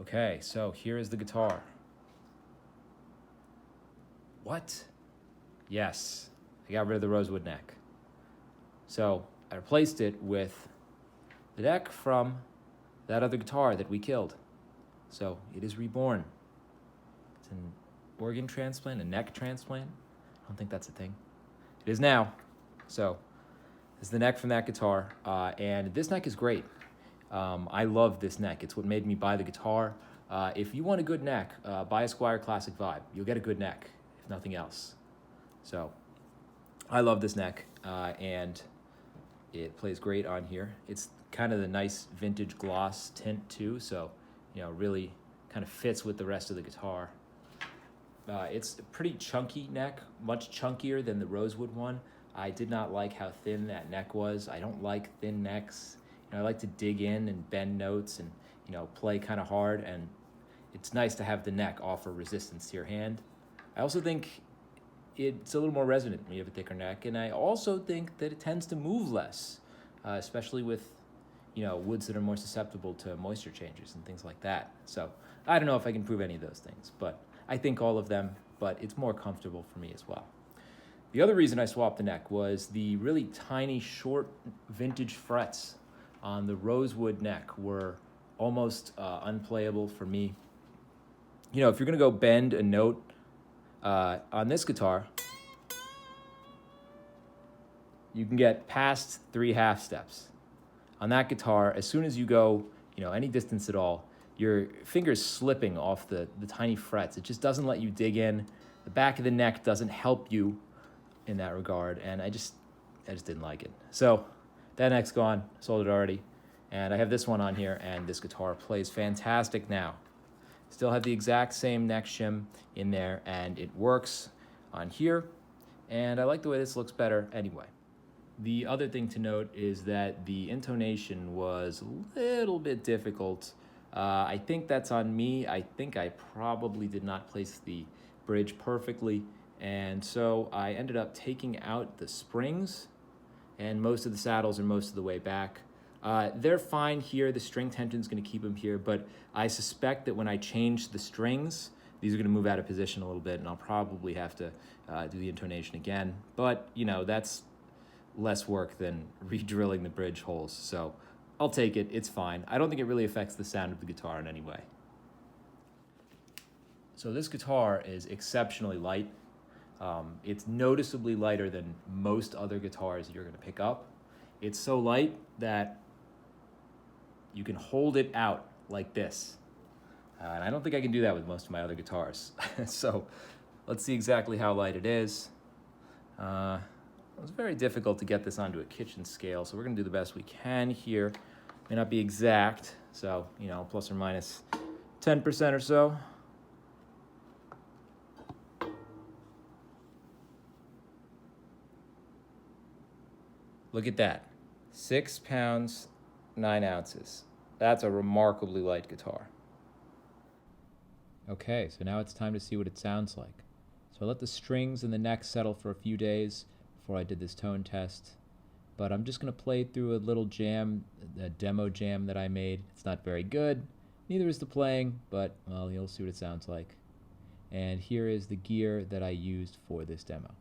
Okay, so here is the guitar. What? Yes, I got rid of the rosewood neck. So I replaced it with the neck from that other guitar that we killed. So it is reborn. It's an organ transplant, a neck transplant. I don't think that's a thing. It is now. So this is the neck from that guitar, and this neck is great. I love this neck. It's what made me buy the guitar. If you want a good neck, buy a Squier Classic Vibe. You'll get a good neck, if nothing else. So I love this neck, and it plays great on here. It's kind of the nice vintage gloss tint too, so really kind of fits with the rest of the guitar. It's a pretty chunky neck, much chunkier than the rosewood one. I did not like how thin that neck was. I don't like thin necks. I like to dig in and bend notes and play kind of hard, and it's nice to have the neck offer resistance to your hand. I also think it's a little more resonant when you have a thicker neck, and I also think that it tends to move less, especially with woods that are more susceptible to moisture changes and things like that. So I don't know if I can prove any of those things, but I think all of them, but it's more comfortable for me as well. The other reason I swapped the neck was the really tiny, short vintage frets on the rosewood neck were almost unplayable for me. If you're gonna go bend a note on this guitar, you can get past 3 half steps. On that guitar, as soon as you go, any distance at all, your finger's slipping off the tiny frets. It just doesn't let you dig in. The back of the neck doesn't help you in that regard, and I just didn't like it. So that neck's gone, sold it already, and I have this one on here, and this guitar plays fantastic now. Still have the exact same neck shim in there, and it works on here, and I like the way this looks better anyway. The other thing to note is that the intonation was a little bit difficult. I think that's on me. I think I probably did not place the bridge perfectly, and so I ended up taking out the springs, and most of the saddles are most of the way back. They're fine here. The string tension's going to keep them here, but I suspect that when I change the strings, these are going to move out of position a little bit, and I'll probably have to do the intonation again. But, that's less work than re-drilling the bridge holes, so I'll take it. It's fine. I don't think it really affects the sound of the guitar in any way. So this guitar is exceptionally light. It's noticeably lighter than most other guitars you're going to pick up. It's so light that you can hold it out like this. And I don't think I can do that with most of my other guitars. So let's see exactly how light it is. It was very difficult to get this onto a kitchen scale, so we're going to do the best we can here. May not be exact, so, plus or minus 10% or so. Look at that. 6 pounds, 9 ounces. That's a remarkably light guitar. Okay, so now it's time to see what it sounds like. So I let the strings and the neck settle for a few days before I did this tone test. But I'm just going to play through a little jam, a demo jam that I made. It's not very good. Neither is the playing, but, well, you'll see what it sounds like. And here is the gear that I used for this demo.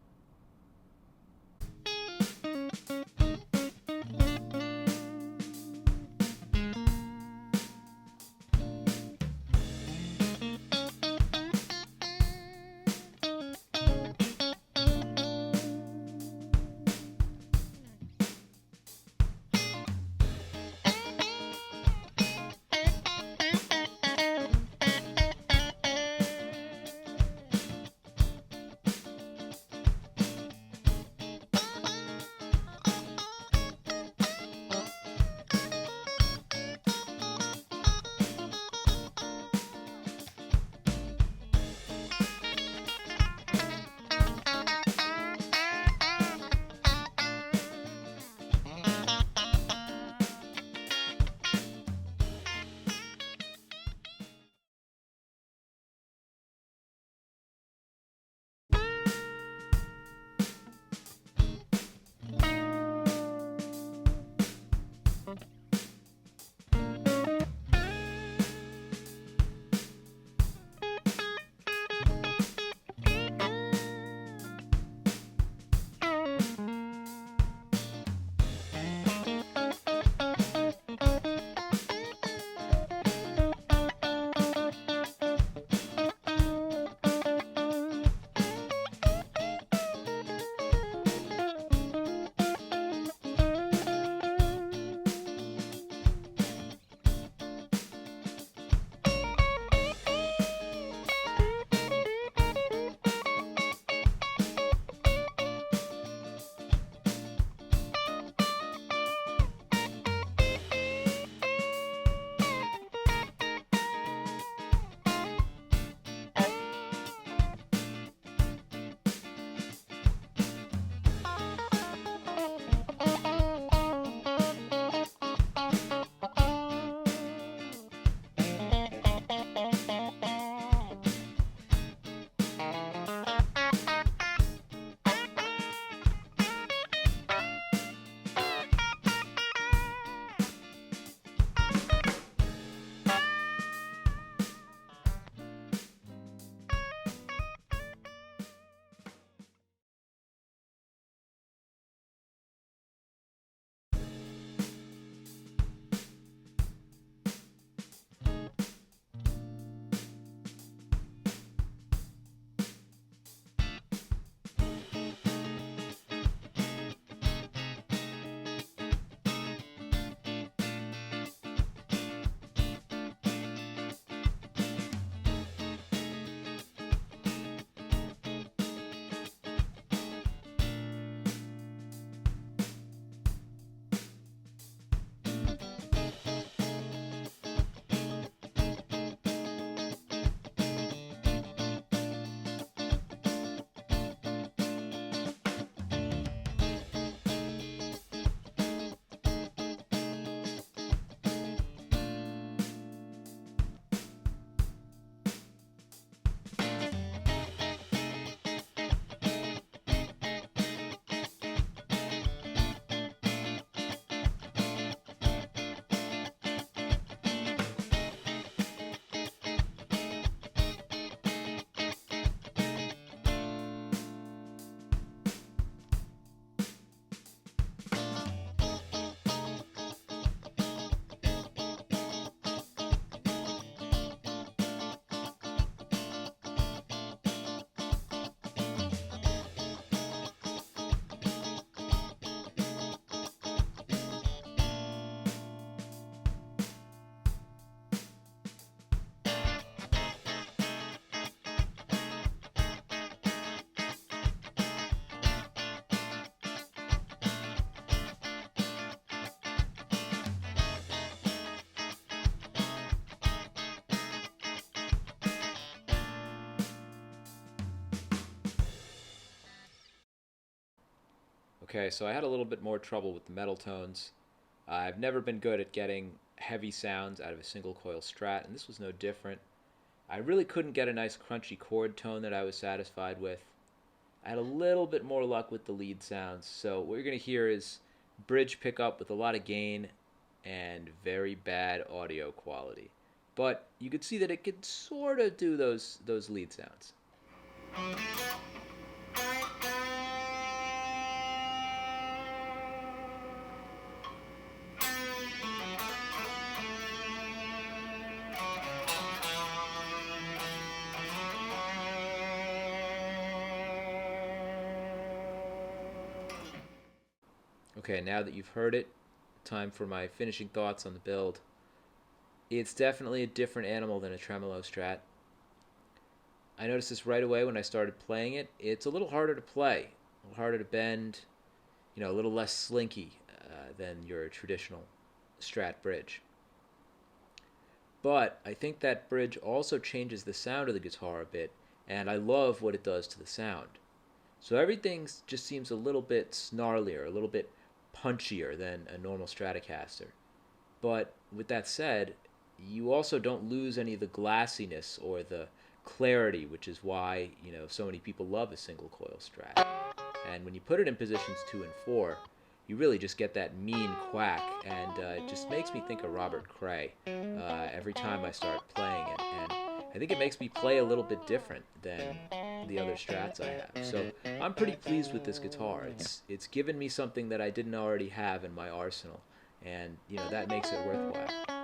Okay, so I had a little bit more trouble with the metal tones. I've never been good at getting heavy sounds out of a single coil Strat, and this was no different. I really couldn't get a nice crunchy chord tone that I was satisfied with. I had a little bit more luck with the lead sounds, so what you're going to hear is bridge pickup with a lot of gain and very bad audio quality. But you could see that it could sort of do those lead sounds. Okay, now that you've heard it, time for my finishing thoughts on the build. It's definitely a different animal than a tremolo Strat. I noticed this right away when I started playing it. It's a little harder to play, a little harder to bend, a little less slinky than your traditional Strat bridge. But I think that bridge also changes the sound of the guitar a bit, and I love what it does to the sound. So everything just seems a little bit snarlier, a little bit punchier than a normal Stratocaster. But with that said, you also don't lose any of the glassiness or the clarity, which is why so many people love a single coil Strat. And when you put it in positions 2 and 4, you really just get that mean quack, and it just makes me think of Robert Cray every time I start playing it. And I think it makes me play a little bit different than the other Strats I have. So I'm pretty pleased with this guitar. It's given me something that I didn't already have in my arsenal, and that makes it worthwhile.